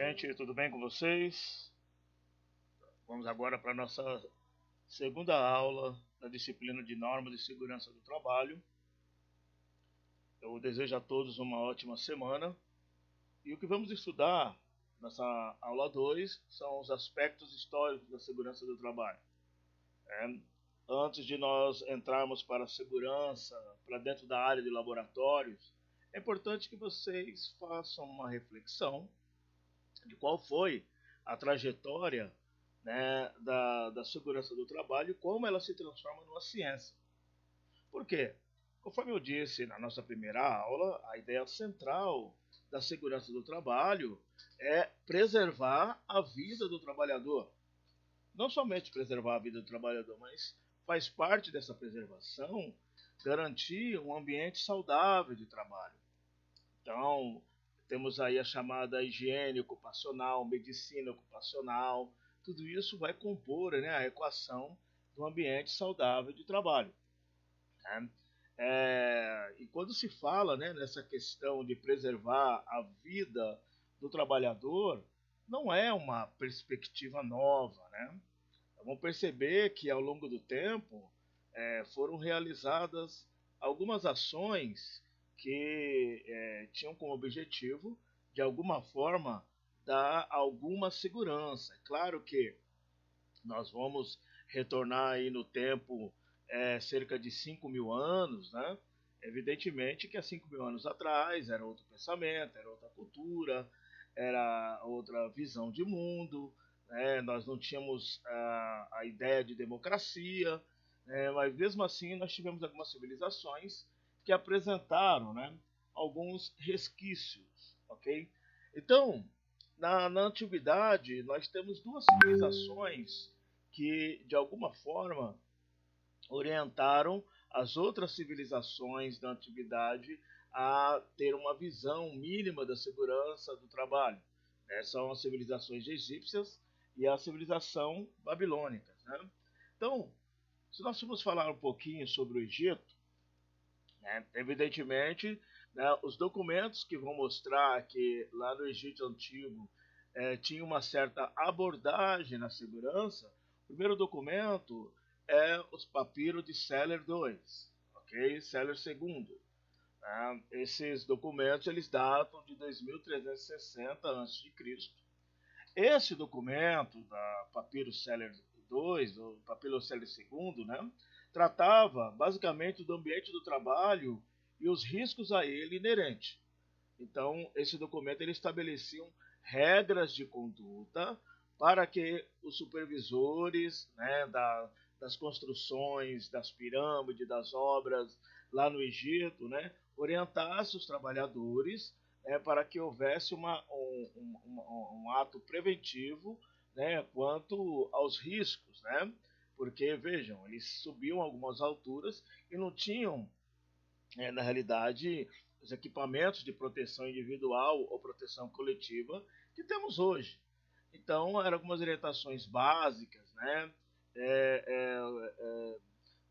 Gente, tudo bem com vocês? Vamos agora para a nossa segunda aula da disciplina de normas de segurança do trabalho. Eu desejo a todos uma ótima semana. E o que vamos estudar nessa aula 2 são os aspectos históricos da segurança do trabalho. Antes de nós entrarmos para a segurança, para dentro da área de laboratórios, é importante que vocês façam uma reflexão de qual foi a trajetória, né, da segurança do trabalho e como ela se transforma numa ciência. Por quê? Conforme eu disse na nossa primeira aula, a ideia central da segurança do trabalho é preservar a vida do trabalhador. Não somente preservar a vida do trabalhador, mas faz parte dessa preservação garantir um ambiente saudável de trabalho. Então, temos aí a chamada higiene ocupacional, medicina ocupacional, tudo isso vai compor, né, a equação do ambiente saudável de trabalho. Né? E quando se fala, né, nessa questão de preservar a vida do trabalhador, não é uma perspectiva nova. Né? Vamos perceber que ao longo do tempo foram realizadas algumas ações que tinham como objetivo, de alguma forma, dar alguma segurança. É claro que nós vamos retornar aí no tempo cerca de 5.000 anos, né? Evidentemente que há 5.000 anos atrás era outro pensamento, era outra cultura, era outra visão de mundo, né? Nós não tínhamos a ideia de democracia, mas mesmo assim nós tivemos algumas civilizações que apresentaram, né, alguns resquícios, ok? Então, na antiguidade, nós temos duas civilizações que, de alguma forma, orientaram as outras civilizações da antiguidade a ter uma visão mínima da segurança do trabalho. São as civilizações egípcias e a civilização babilônica. Né? Então, se nós formos falar um pouquinho sobre o Egito, evidentemente, né, os documentos que vão mostrar que lá no Egito Antigo tinha uma certa abordagem na segurança. O primeiro documento é os papiros de Seller II, ok? Seller II. Né? Esses documentos eles datam de 2360 a.C. Esse documento da Papiro Seller II, ou Papiro Seller II, né, tratava basicamente do ambiente do trabalho e os riscos a ele inerentes. Então, esse documento ele estabelecia regras de conduta para que os supervisores, né, das construções, das pirâmides, das obras lá no Egito, né, orientassem os trabalhadores para que houvesse um ato preventivo, né, quanto aos riscos. Né? Porque, vejam, eles subiam algumas alturas e não tinham, na realidade, os equipamentos de proteção individual ou proteção coletiva que temos hoje. Então, eram algumas orientações básicas, né?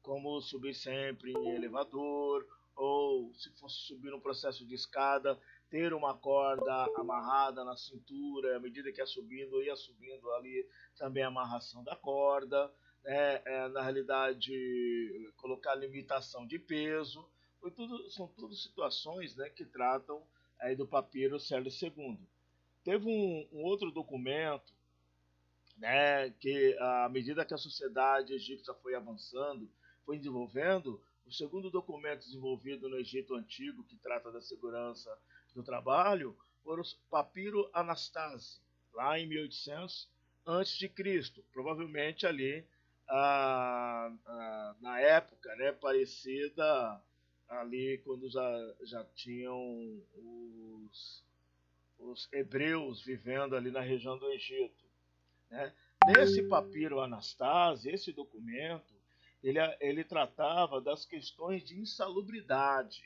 Como subir sempre em elevador, ou se fosse subir no processo de escada, ter uma corda amarrada na cintura, à medida que ia subindo ali também a amarração da corda, na realidade, colocar limitação de peso. São tudo situações, né, que tratam aí do papiro Célio II. Teve um outro documento, né, que à medida que a sociedade egípcia foi avançando, foi desenvolvendo, o segundo documento desenvolvido no Egito Antigo, que trata da segurança do trabalho, foram os Papiro Anastase, lá em 1800 a.C., provavelmente ali na época, né, parecida ali quando já tinham os hebreus vivendo ali na região do Egito. Né? Nesse papiro Anastase, esse documento, ele tratava das questões de insalubridade.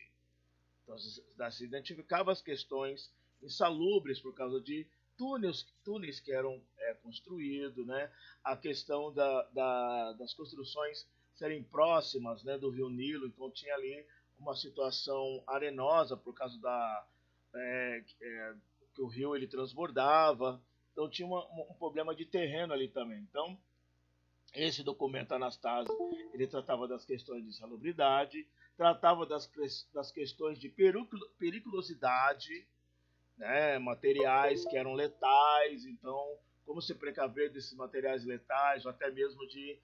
Então, se identificava as questões insalubres por causa de túneis que eram construídos, né? A questão das construções serem próximas, né, do rio Nilo, então tinha ali uma situação arenosa por causa que o rio ele transbordava, então tinha um problema de terreno ali também. Então, esse documento Anastácio, ele tratava das questões de salubridade, tratava das questões de periculosidade, né, materiais que eram letais, então como se precaver desses materiais letais, ou até mesmo de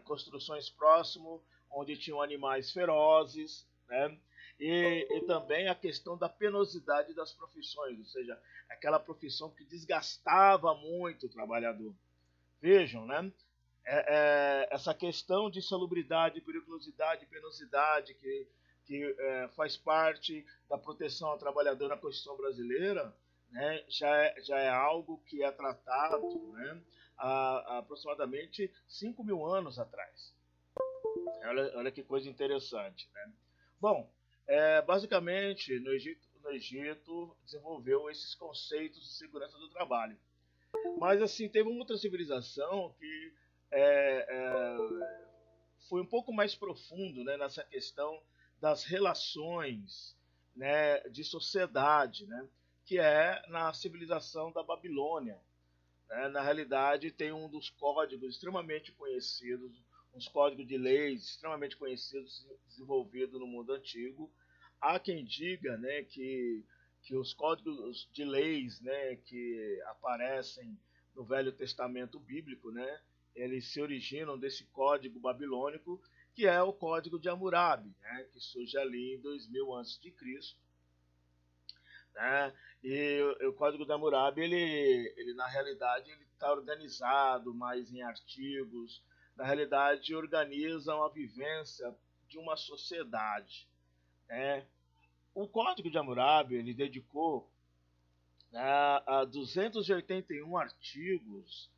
construções próximo, onde tinham animais ferozes, né? E também a questão da penosidade das profissões, ou seja, aquela profissão que desgastava muito o trabalhador. Vejam, né? Essa questão de salubridade, periculosidade, penosidade, que faz parte da proteção ao trabalhador na Constituição brasileira, né, já é algo que é tratado, né, há aproximadamente 5.000 anos atrás. Olha que coisa interessante. Né? Bom, basicamente, no Egito desenvolveu esses conceitos de segurança do trabalho. Mas, assim, teve uma outra civilização que é, é, foi um pouco mais profundo, né, nessa questão das relações, né, de sociedade, né, que é na civilização da Babilônia. Né? Na realidade, tem um dos códigos extremamente conhecidos, uns códigos de leis extremamente conhecidos, desenvolvidos no mundo antigo. Há quem diga, né, que os códigos de leis, né, que aparecem no Velho Testamento Bíblico, né, eles se originam desse código babilônico, que é o Código de Hammurabi, né, que surge ali em 2000 a.C., né? E o Código de Hammurabi, ele na realidade ele está organizado mais em artigos, na realidade organizam a vivência de uma sociedade, né? O Código de Hammurabi ele dedicou, né, a 281 artigos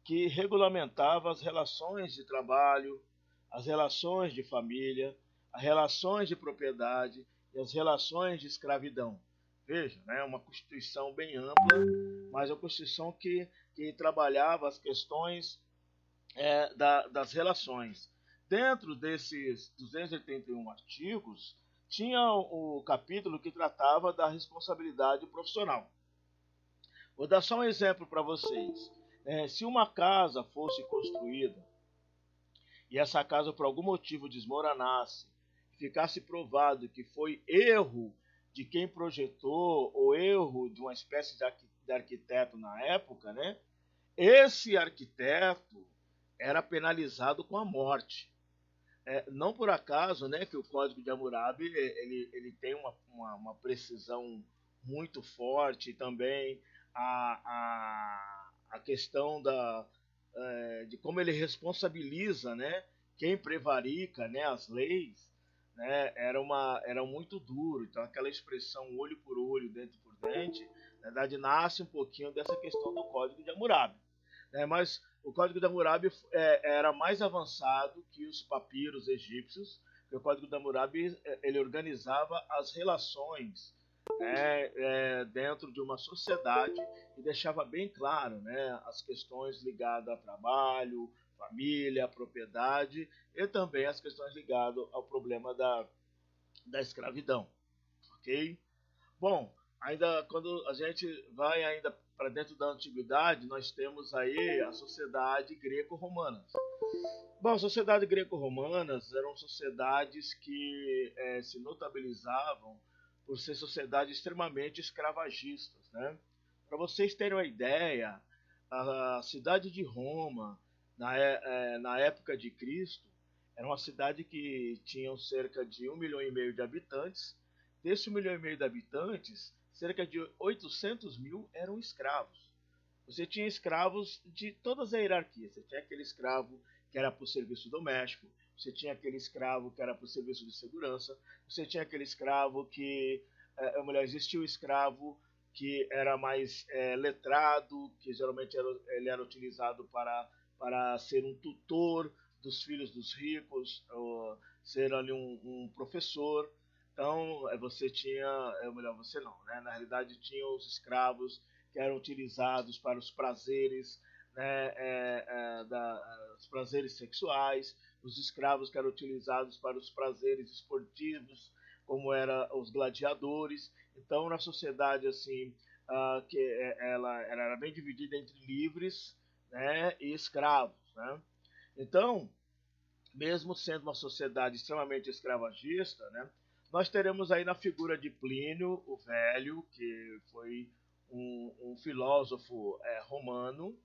que regulamentavam as relações de trabalho, as relações de família, as relações de propriedade e as relações de escravidão. Veja, né, uma Constituição bem ampla, mas uma Constituição que trabalhava as questões das relações. Dentro desses 281 artigos, tinha o capítulo que tratava da responsabilidade profissional. Vou dar só um exemplo para vocês. Se uma casa fosse construída e essa casa por algum motivo desmoronasse, ficasse provado que foi erro de quem projetou ou erro de uma espécie de arquiteto na época, né? Esse arquiteto era penalizado com a morte. Não por acaso, né, que o Código de Hammurabi ele tem uma precisão muito forte, e também a questão de como ele responsabiliza, né, quem prevarica, né, as leis, né, era muito duro. Então aquela expressão olho por olho, dente por dente, na verdade nasce um pouquinho dessa questão do Código de Hammurabi. Mas o Código de Hammurabi era mais avançado que os papiros egípcios, porque o Código de Hammurabi ele organizava as relações, né, dentro de uma sociedade e deixava bem claro, né, as questões ligadas a trabalho, família, propriedade e também as questões ligadas ao problema da escravidão, ok? Bom, ainda quando a gente vai ainda para dentro da antiguidade, nós temos aí a sociedade greco-romana. Bom, a sociedade greco-romanas eram sociedades que se notabilizavam por ser sociedades extremamente escravagistas, né? Para vocês terem uma ideia, a cidade de Roma, na época de Cristo, era uma cidade que tinha cerca de 1,5 milhão de habitantes. Desse 1,5 milhão de habitantes, cerca de 800 mil eram escravos. Você tinha escravos de todas as hierarquias. Você tinha aquele escravo que era para o serviço doméstico, você tinha aquele escravo que era para o serviço de segurança, você tinha aquele escravo que, existia o escravo que era mais letrado, que geralmente ele era utilizado para ser um tutor dos filhos dos ricos, ou ser ali um professor. Então, você tinha, melhor, você não, né? Na realidade, tinha os escravos que eram utilizados para os prazeres, né, os prazeres sexuais, os escravos que eram utilizados para os prazeres esportivos, como eram os gladiadores, Então, na sociedade assim, ela era bem dividida entre livres, né, e escravos, né? Então, mesmo sendo uma sociedade extremamente escravagista, né, nós teremos aí na figura de Plínio o Velho, que foi um filósofo romano,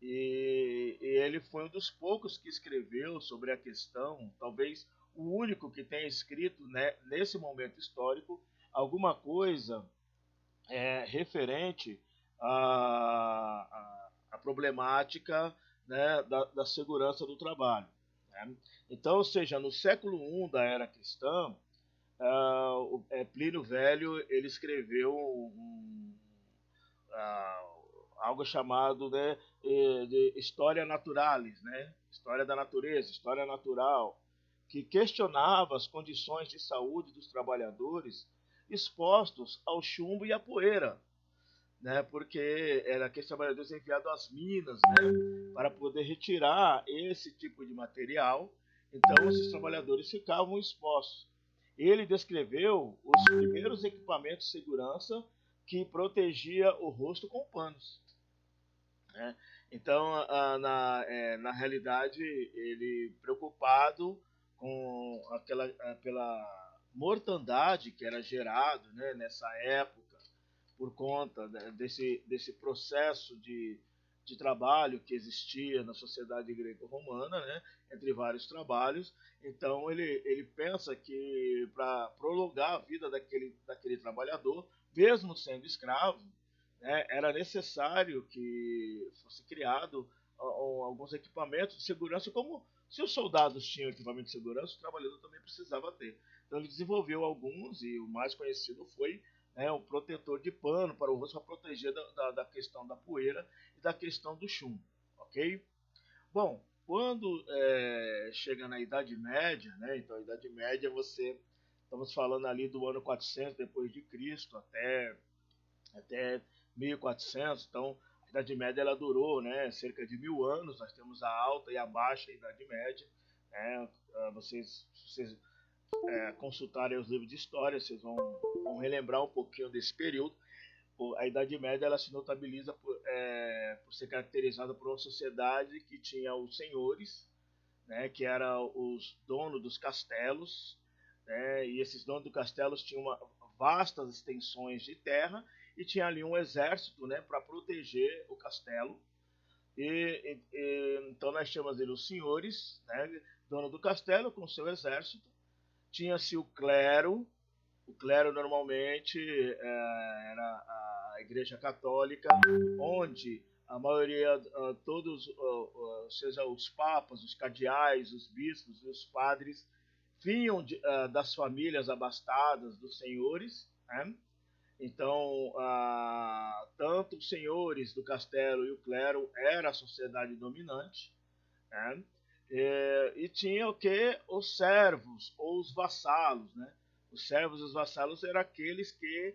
e ele foi um dos poucos que escreveu sobre a questão, talvez o único que tenha escrito, né, nesse momento histórico, alguma coisa referente à problemática, né, da segurança do trabalho. Né? Então, ou seja, no século I da era cristã, Plínio Velho ele escreveu algo chamado, né, de História Naturalis, né, História da Natureza, História Natural, que questionava as condições de saúde dos trabalhadores expostos ao chumbo e à poeira, né, porque era aqueles trabalhadores enviados às minas, né, para poder retirar esse tipo de material. Então, esses trabalhadores ficavam expostos. Ele descreveu os primeiros equipamentos de segurança que protegia o rosto com panos. Né? Então, na realidade, ele preocupado com pela mortandade que era gerado, né, nessa época, por conta, né, desse processo de trabalho que existia na sociedade greco-romana, né, entre vários trabalhos. Então, ele pensa que para prolongar a vida daquele trabalhador, mesmo sendo escravo, né, era necessário que fosse criado alguns equipamentos de segurança, como se os soldados tinham equipamento de segurança, o trabalhador também precisava ter. Então ele desenvolveu alguns, e o mais conhecido foi, né, um protetor de pano para o rosto para proteger da questão da poeira e da questão do chumbo, ok? Bom, quando chega na Idade Média, né, então a Idade Média estamos falando ali do ano 400 depois de Cristo até 1400. Então a Idade Média ela durou, né, cerca de 1000 anos. Nós temos a alta e a baixa Idade Média, né? Se vocês consultarem os livros de história, vocês vão relembrar um pouquinho desse período. A Idade Média ela se notabiliza por ser caracterizada por uma sociedade que tinha os senhores, né, que eram os donos dos castelos, né, e esses donos dos castelos tinham vastas extensões de terra e tinha ali um exército, né, para proteger o castelo. Então nós chamamos ele os senhores, né, dono do castelo com seu exército. Tinha-se o clero normalmente era a Igreja Católica, onde a maioria, todos, seja os papas, os cardeais, os bispos e os padres, vinham das famílias abastadas dos senhores, né? Então, tanto os senhores do castelo e o clero era a sociedade dominante, né? E tinha o que? Os servos ou os vassalos, né? Os servos e os vassalos eram aqueles que,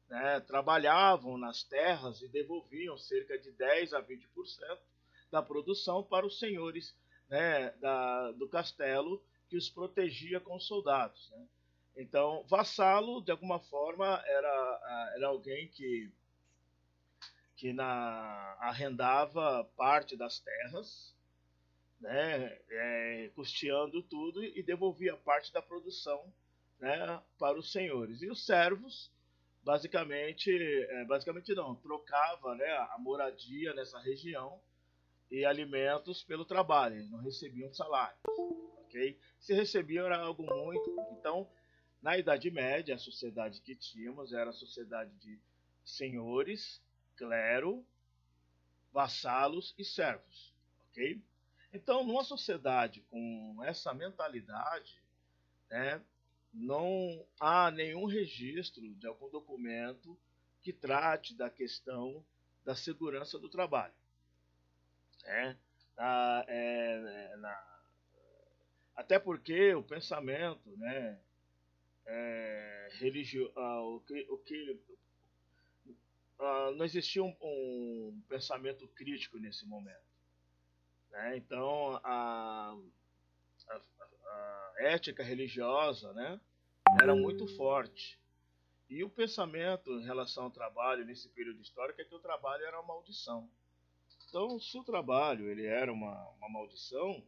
né, trabalhavam nas terras e devolviam cerca de 10 a 20% da produção para os senhores, né, do castelo, que os protegia com os soldados. Né? Então, vassalo, de alguma forma, era alguém que arrendava parte das terras, né, custeando tudo e devolvia parte da produção, né, para os senhores. E os servos, basicamente não, trocava, né, a moradia nessa região e alimentos pelo trabalho, eles não recebiam salário, ok? Se recebiam era algo muito. Então, na Idade Média, a sociedade que tínhamos era a sociedade de senhores, clero, vassalos e servos, ok? Então, numa sociedade com essa mentalidade, né, não há nenhum registro de algum documento que trate da questão da segurança do trabalho. Né? Na, é, na, Até porque o pensamento, né, religio, não existia um pensamento crítico nesse momento. Né? Então, a ética religiosa, né, era muito forte. E o pensamento em relação ao trabalho nesse período histórico é que o trabalho era uma maldição. Então, se o trabalho ele era uma maldição,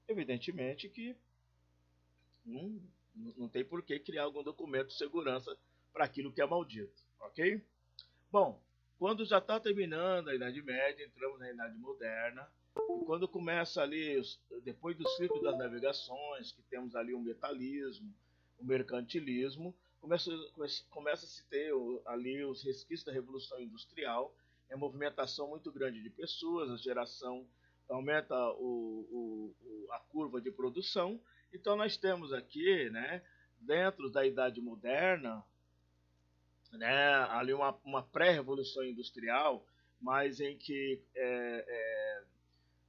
evidentemente que não, não tem por que criar algum documento de segurança para aquilo que é maldito, ok? Bom, quando já está terminando a Idade Média, entramos na Idade Moderna, e quando começa ali, depois do ciclo das navegações, que temos ali o metalismo, o mercantilismo, começa a se ter ali os resquícios da Revolução Industrial, é a movimentação muito grande de pessoas, a geração aumenta a curva de produção. Então nós temos aqui, né, dentro da Idade Moderna, né, ali uma pré-revolução industrial, mas em que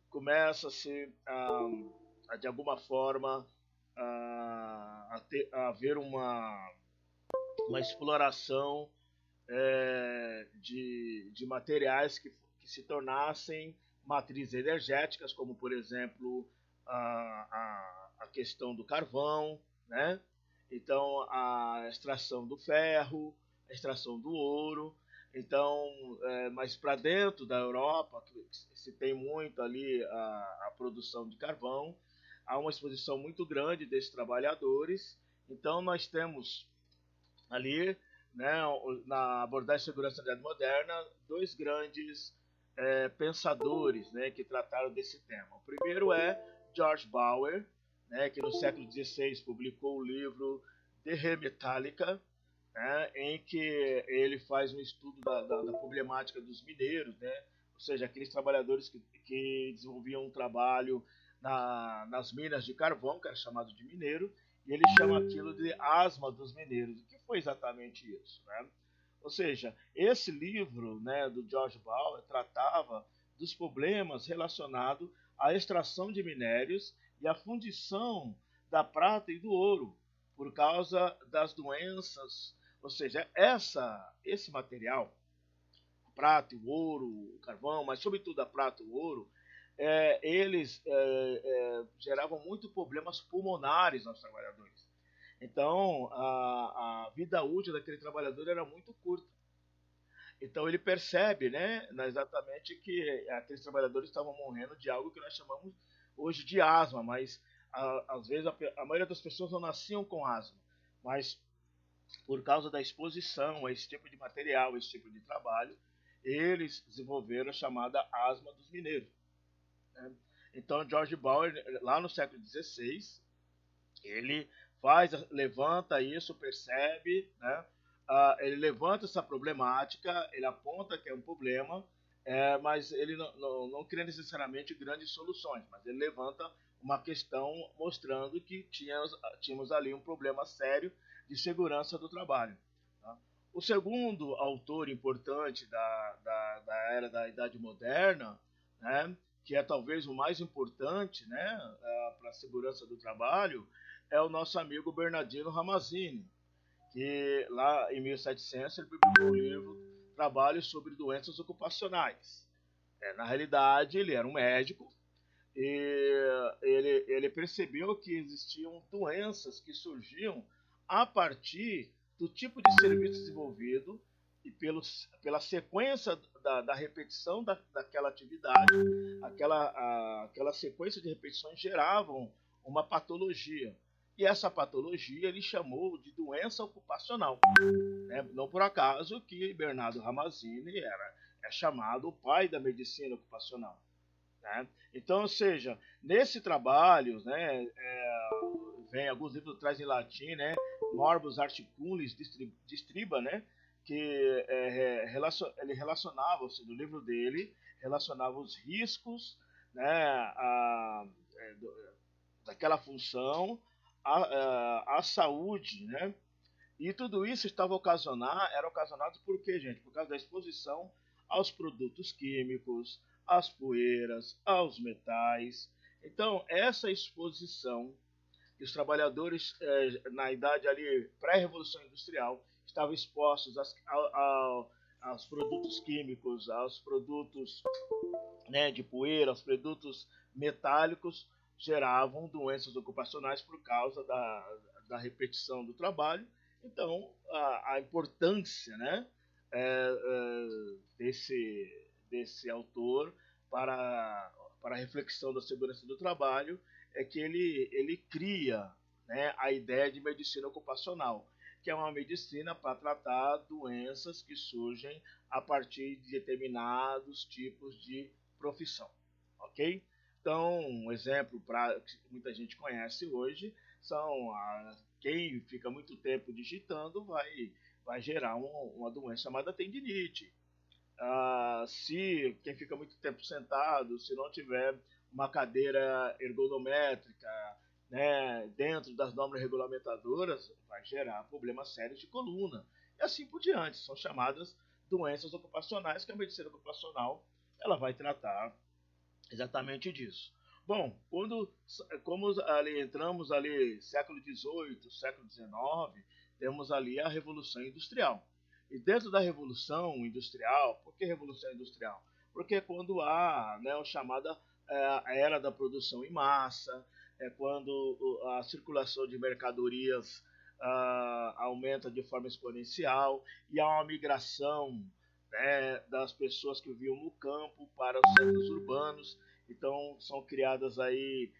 começa-se de alguma forma a haver uma exploração de materiais que se tornassem matrizes energéticas, como por exemplo a questão do carvão, né? Então a extração do ferro, a extração do ouro. Então, mas para dentro da Europa, que se tem muito ali a produção de carvão, há uma exposição muito grande desses trabalhadores. Então nós temos ali, né, na abordagem de segurança da Idade Moderna, dois grandes pensadores, né, que trataram desse tema. O primeiro é George Bauer, né, que no século XVI publicou o livro De Re Metallica, né, em que ele faz um estudo da problemática dos mineiros, né, ou seja, aqueles trabalhadores que desenvolviam um trabalho nas minas de carvão, que era chamado de mineiro, e ele chama aquilo de asma dos mineiros. O que foi exatamente isso? Né? Ou seja, esse livro, né, do George Bauer tratava dos problemas relacionados à extração de minérios e à fundição da prata e do ouro, por causa das doenças. Ou seja, esse material, a prata, o ouro, o carvão, mas sobretudo a prata e o ouro, eles geravam muito problemas pulmonares aos trabalhadores. Então, a vida útil daquele trabalhador era muito curta. Então, ele percebe, né, exatamente que aqueles trabalhadores estavam morrendo de algo que nós chamamos hoje de asma, mas às vezes a maioria das pessoas não nasciam com asma, mas por causa da exposição a esse tipo de material, a esse tipo de trabalho, eles desenvolveram a chamada asma dos mineiros. Né? Então, George Bauer, lá no século XVI, ele levanta isso, percebe, né? Ele levanta essa problemática, ele aponta que é um problema, mas ele não cria necessariamente grandes soluções, mas ele levanta uma questão mostrando que tínhamos ali um problema sério de segurança do trabalho. Tá? O segundo autor importante da era da Idade Moderna, né, que é talvez o mais importante, né, para a segurança do trabalho, é o nosso amigo Bernardino Ramazzini, que lá em 1700 ele publicou o livro Trabalhos sobre Doenças Ocupacionais. Na realidade, ele era um médico e ele percebeu que existiam doenças que surgiam a partir do tipo de serviço desenvolvido e pela sequência da repetição daquela atividade, aquela sequência de repetições geravam uma patologia. E essa patologia ele chamou de doença ocupacional. Né? Não por acaso que Bernardo Ramazzini é chamado o pai da medicina ocupacional. Né? Então, ou seja, nesse trabalho, né, vem alguns livros trazem em latim, né, Morbus Articulis Distriba, né, que ele relacionava, ou seja, no livro dele, relacionava os riscos, né, daquela função à saúde, né? E tudo isso era ocasionado por quê, gente? Por causa da exposição aos produtos químicos, às poeiras, aos metais. Então, essa exposição que os trabalhadores na idade ali pré-revolução industrial estavam expostos aos produtos químicos, aos produtos, né, de poeira, aos produtos metálicos, geravam doenças ocupacionais por causa da repetição do trabalho. Então, a importância, né, desse autor para a reflexão da segurança do trabalho é que ele cria, né, a ideia de medicina ocupacional, que é uma medicina para tratar doenças que surgem a partir de determinados tipos de profissão, ok? Então, um exemplo que muita gente conhece hoje são quem fica muito tempo digitando vai gerar uma doença chamada tendinite. Se quem fica muito tempo sentado, se não tiver uma cadeira ergonométrica, né, dentro das normas regulamentadoras, vai gerar problemas sérios de coluna. E assim por diante. São chamadas doenças ocupacionais que a medicina ocupacional ela vai tratar exatamente disso. Bom, como ali entramos ali século XVIII, século XIX, temos ali a Revolução Industrial. E dentro da Revolução Industrial, por que Revolução Industrial? Porque quando há, né, o chamada a era da produção em massa, é quando a circulação de mercadorias aumenta de forma exponencial e há uma migração, né, das pessoas que viviam no campo para os centros urbanos. Então são criadas aí,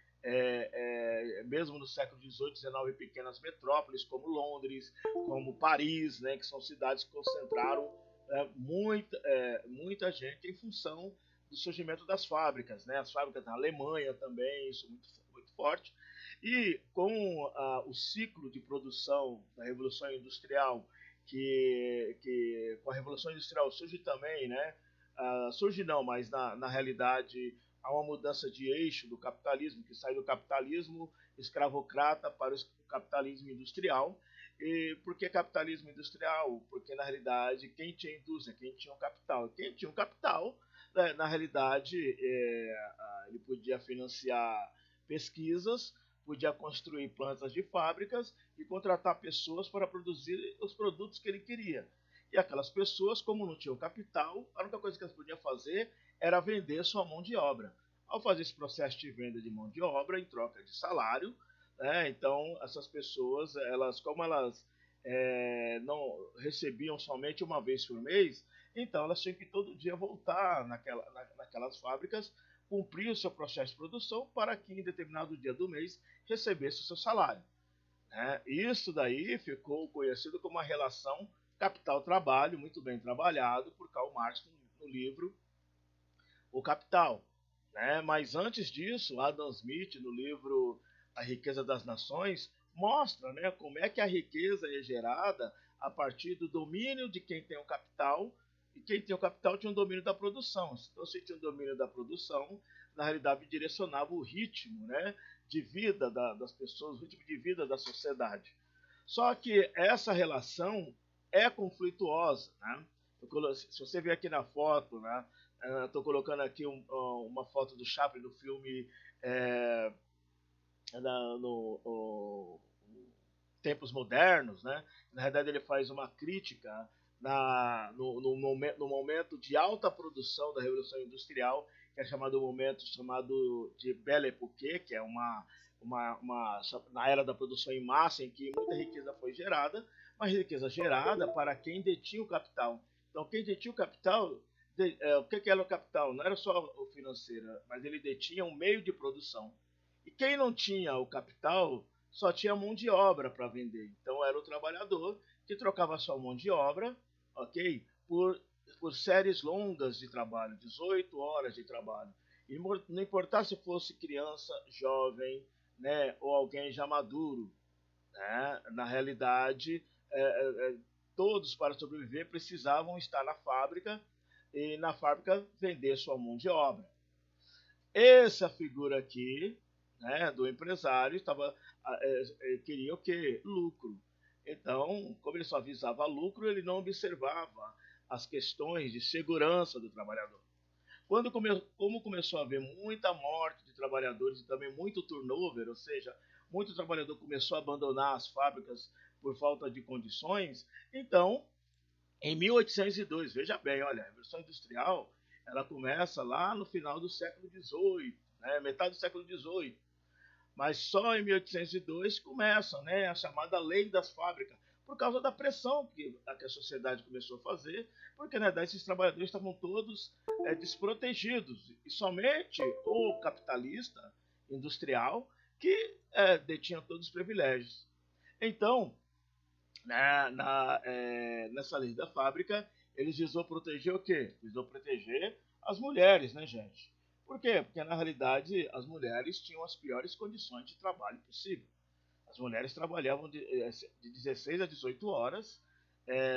mesmo no século XVIII, XIX, pequenas metrópoles como Londres, como Paris, né, que são cidades que concentraram muita gente em função do surgimento das fábricas, né? As fábricas na Alemanha também, isso muito forte. E com o ciclo de produção da Revolução Industrial, que com a Revolução Industrial surge também, né? Surge não, mas na realidade há uma mudança de eixo do capitalismo, que sai do capitalismo escravocrata para o capitalismo industrial. E por que capitalismo industrial? Porque na realidade quem tinha indústria, quem tinha o capital. Quem tinha o capital, né, na realidade, ele podia financiar pesquisas, podia construir plantas de fábricas e contratar pessoas para produzir os produtos que ele queria. E aquelas pessoas, como não tinham capital, a única coisa que elas podiam fazer era vender sua mão de obra. Ao fazer esse processo de venda de mão de obra em troca de salário, né, então essas pessoas, como elas não recebiam somente uma vez por mês, então elas tinham que todo dia voltar naquelas fábricas, cumprir o seu processo de produção para que em determinado dia do mês recebesse o seu salário, né? Isso daí ficou conhecido como a relação capital-trabalho, muito bem trabalhado por Karl Marx no livro O Capital, né? Mas antes disso, Adam Smith, no livro A Riqueza das Nações, mostra, né, como é que a riqueza é gerada a partir do domínio de quem tem o capital, e quem tem o capital tinha um domínio da produção. Então, se tinha um domínio da produção, na realidade direcionava o ritmo, né, de vida das pessoas, o ritmo de vida da sociedade. Só que essa relação é conflituosa, né? Se você ver aqui na foto, né, estou colocando aqui uma foto do Chaplin do filme é, no Tempos Modernos, né? Na verdade, ele faz uma crítica no momento de alta produção da Revolução Industrial, que é chamado chamado de Belle Époque, que é na era da produção em massa, em que muita riqueza foi gerada, mas riqueza gerada para quem detinha o capital. Então, quem detinha o capital, o que era o capital? Não era só o financeiro, mas ele detinha um meio de produção. E quem não tinha o capital só tinha mão de obra para vender. Então era o trabalhador que trocava sua mão de obra, ok, por séries longas de trabalho, 18 horas de trabalho. E não importa se fosse criança, jovem, né, ou alguém já maduro, né, na realidade, todos para sobreviver precisavam estar na fábrica e na fábrica vender sua mão de obra. Essa figura aqui, né, do empresário queria o quê? Lucro. Então, como ele só visava lucro, ele não observava as questões de segurança do trabalhador. Como começou a haver muita morte de trabalhadores e também muito turnover, ou seja, muito trabalhador começou a abandonar as fábricas por falta de condições, então, em 1802, veja bem, olha, a Revolução Industrial ela começa lá no final do século XVIII, né, metade do século XVIII. Mas só em 1802 começa, né, a chamada Lei das Fábricas. por causa da pressão que a sociedade começou a fazer, porque na verdade esses trabalhadores estavam todos desprotegidos, e somente o capitalista industrial que detinha todos os privilégios. Então, nessa lei da fábrica, eles visou proteger o quê? Visou proteger as mulheres, né, gente? Por quê? Porque na realidade as mulheres tinham as piores condições de trabalho possível. As mulheres trabalhavam de 16 a 18 horas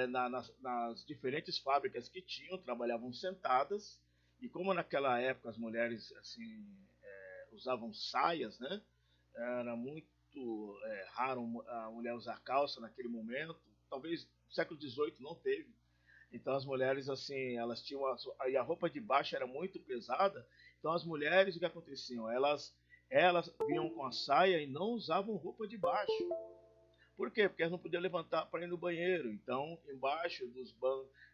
nas diferentes fábricas que tinham, trabalhavam sentadas, e como naquela época as mulheres assim usavam saias, né? Era muito raro a mulher usar calça naquele momento. Talvez no século XVIII não teve. Então as mulheres assim, elas tinham e a roupa de baixo era muito pesada. Então as mulheres o que aconteciam? Elas vinham com a saia e não usavam roupa de baixo. Por quê? Porque elas não podiam levantar para ir no banheiro. Então, embaixo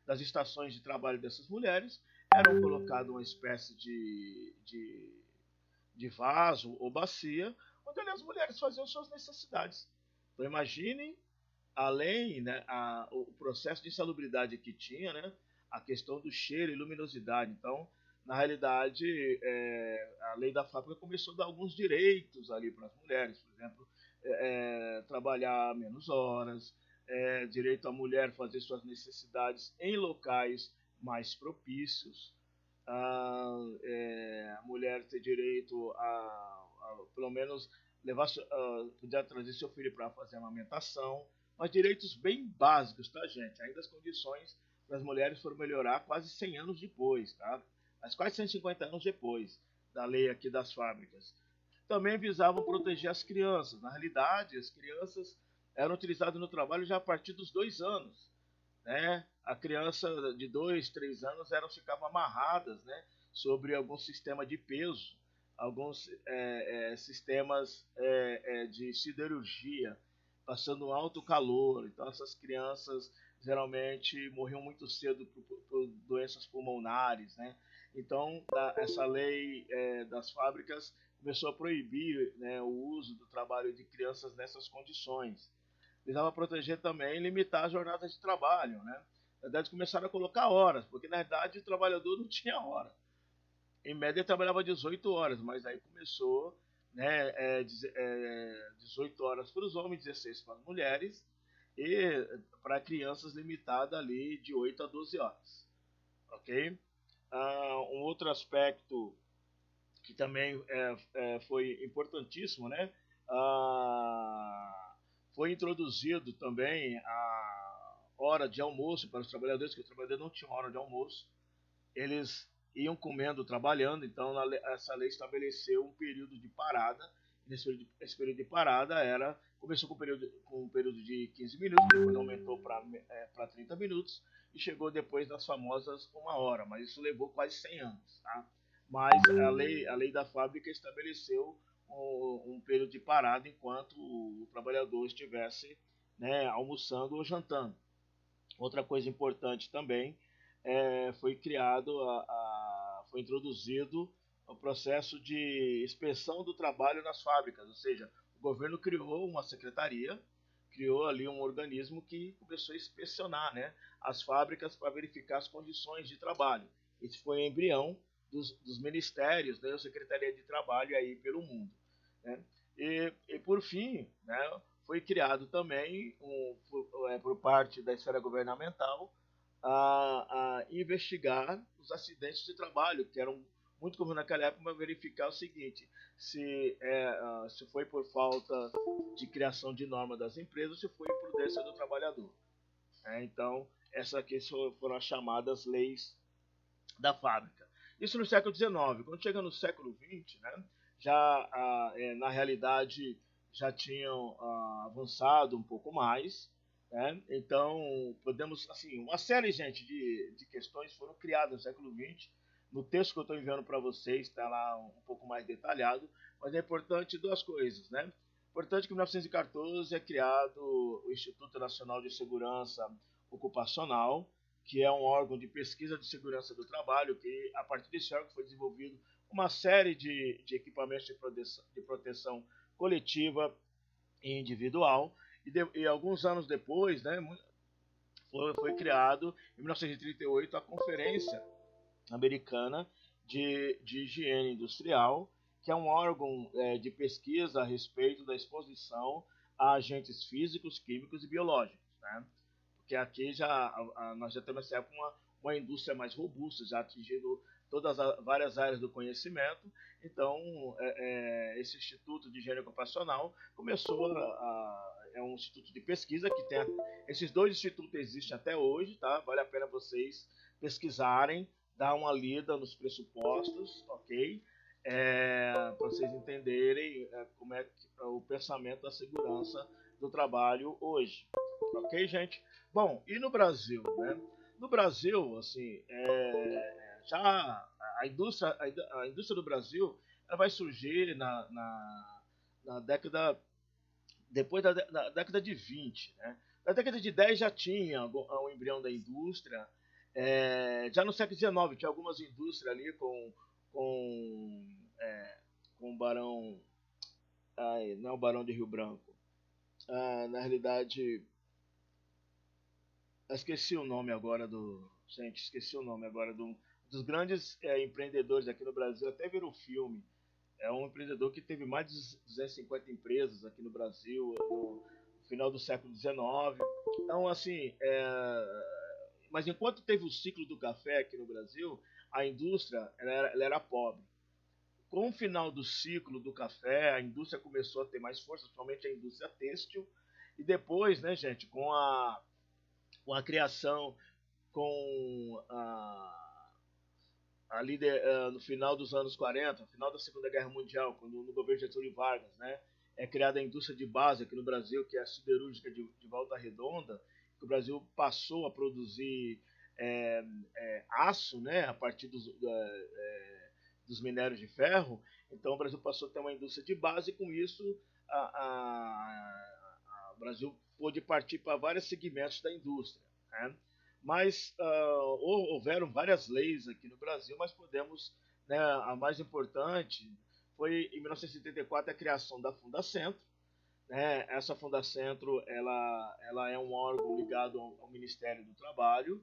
das estações de trabalho dessas mulheres, eram colocadas uma espécie de vaso ou bacia, onde ali as mulheres faziam suas necessidades. Então imaginem, além né, o processo de insalubridade que tinha, né, a questão do cheiro e luminosidade. Então, na realidade, a lei da fábrica começou a dar alguns direitos ali para as mulheres, por exemplo, trabalhar menos horas, direito à mulher fazer suas necessidades em locais mais propícios, a mulher ter direito pelo menos levar, poder trazer seu filho para fazer amamentação, mas direitos bem básicos, tá, gente? Ainda as condições das mulheres foram melhorar quase 100 anos depois, tá? Mas quase 150 anos depois da lei aqui das fábricas. Também visavam proteger as crianças. Na realidade, as crianças eram utilizadas no trabalho já a partir dos 2 anos, né? A criança de 2, 3 anos ficavam amarradas, né, sobre algum sistema de peso, alguns sistemas de siderurgia, passando um alto calor. Então essas crianças geralmente morriam muito cedo por doenças pulmonares, né? Então essa lei das fábricas começou a proibir, né, o uso do trabalho de crianças nessas condições. Visava proteger também e limitar as jornadas de trabalho, né? Na verdade, começaram a colocar horas, porque na verdade o trabalhador não tinha hora. Em média, ele trabalhava 18 horas, mas aí começou, né, 18 horas para os homens, 16 para as mulheres, e para crianças limitada ali de 8 a 12 horas. Ok? Um outro aspecto que também foi importantíssimo, né? Foi introduzido também a hora de almoço para os trabalhadores, que os trabalhadores não tinham hora de almoço, eles iam comendo, trabalhando. Então essa lei estabeleceu um período de parada. Esse período de parada começou com um período de 15 minutos, depois aumentou para 30 minutos e chegou depois das famosas 1 hora, mas isso levou quase 100 anos, tá? Mas a lei da fábrica estabeleceu um período de parada enquanto o trabalhador estivesse, né, almoçando ou jantando. Outra coisa importante também foi introduzido o processo de inspeção do trabalho nas fábricas, ou seja, o governo criou uma secretaria, criou ali um organismo que começou a inspecionar, né, as fábricas para verificar as condições de trabalho. Esse foi o embrião dos ministérios, né, a Secretaria de Trabalho aí pelo mundo, né? E por fim, né, foi criado também, por parte da esfera governamental, a investigar os acidentes de trabalho, que eram muito comum naquela época, para verificar o seguinte: se foi por falta de criação de norma das empresas, se foi imprudência do trabalhador. Então, essas aqui foram as chamadas leis da fábrica. Isso no século XIX. Quando chega no século XX, né, já na realidade já tinham avançado um pouco mais, né? Então podemos, assim, uma série, gente, de questões foram criadas no século XX. No texto que eu estou enviando para vocês está lá um pouco mais detalhado, mas é importante duas coisas, né? Importante que em 1914 é criado o Instituto Nacional de Segurança Ocupacional, que é um órgão de pesquisa de segurança do trabalho, que a partir desse órgão foi desenvolvido uma série de equipamentos de proteção coletiva e individual. E alguns anos depois, né, foi criado, em 1938, a Conferência Americana de Higiene Industrial, que é um órgão de pesquisa a respeito da exposição a agentes físicos, químicos e biológicos. Né? Porque aqui nós já temos uma indústria mais robusta, já atingindo várias áreas do conhecimento. Então, esse Instituto de Higiene Ocupacional é um instituto de pesquisa que tem. Esses dois institutos existem até hoje, tá? Vale a pena vocês pesquisarem, dar uma lida nos pressupostos, ok? Para vocês entenderem como é o pensamento da segurança do trabalho hoje. Ok, gente? Bom, e no Brasil, né? No Brasil, assim, já a indústria do Brasil ela vai surgir na década, depois da década de 20, né? Na década de 10 já tinha um embrião da indústria, já no século XIX tinha algumas indústrias ali com, com o Barão, não é o Barão de Rio Branco, na realidade, eu esqueci o nome agora gente, esqueci o nome agora dos grandes empreendedores aqui no Brasil, até virou filme. É um empreendedor que teve mais de 250 empresas aqui no Brasil no final do século XIX. Então, assim, mas enquanto teve o ciclo do café aqui no Brasil, a indústria ela era pobre. Com o final do ciclo do café, a indústria começou a ter mais força, principalmente a indústria têxtil. E depois, né, gente, com a criação, com ali no final dos anos 40, no final da Segunda Guerra Mundial, quando no governo de Getúlio Vargas, né, é criada a indústria de base aqui no Brasil, que é a siderúrgica de Volta Redonda, que o Brasil passou a produzir aço, né, a partir dos minérios de ferro. Então o Brasil passou a ter uma indústria de base e com isso o Brasil pôde partir para vários segmentos da indústria. Né? Mas houveram várias leis aqui no Brasil, mas podemos, né, a mais importante foi em 1974 a criação da Fundacentro. Né? Essa Fundacentro ela é um órgão ligado ao Ministério do Trabalho,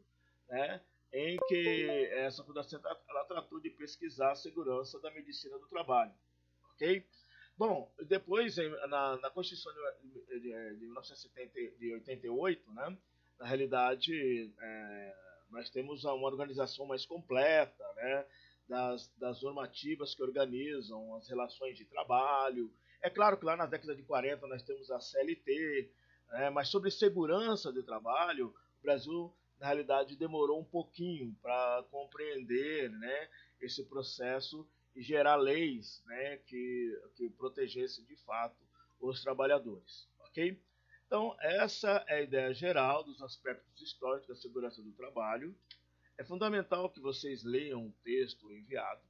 né? Em que essa Fundacentro ela tratou de pesquisar a segurança da medicina do trabalho, ok? Bom, depois na Constituição de 1988, né? Na realidade, nós temos uma organização mais completa, né, das normativas que organizam as relações de trabalho. É claro que lá na década de 40 nós temos a CLT, né, mas sobre segurança de trabalho, o Brasil, na realidade, demorou um pouquinho para compreender, né, esse processo e gerar leis, né, que protegessem de fato os trabalhadores. Ok? Então, essa é a ideia geral dos aspectos históricos da segurança do trabalho. É fundamental que vocês leiam o texto enviado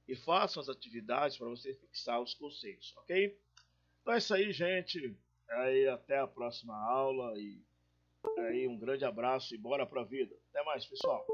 e façam as atividades para você fixar os conceitos, ok? Então é isso aí, gente. Aí, até a próxima aula e aí um grande abraço e bora para a vida. Até mais, pessoal.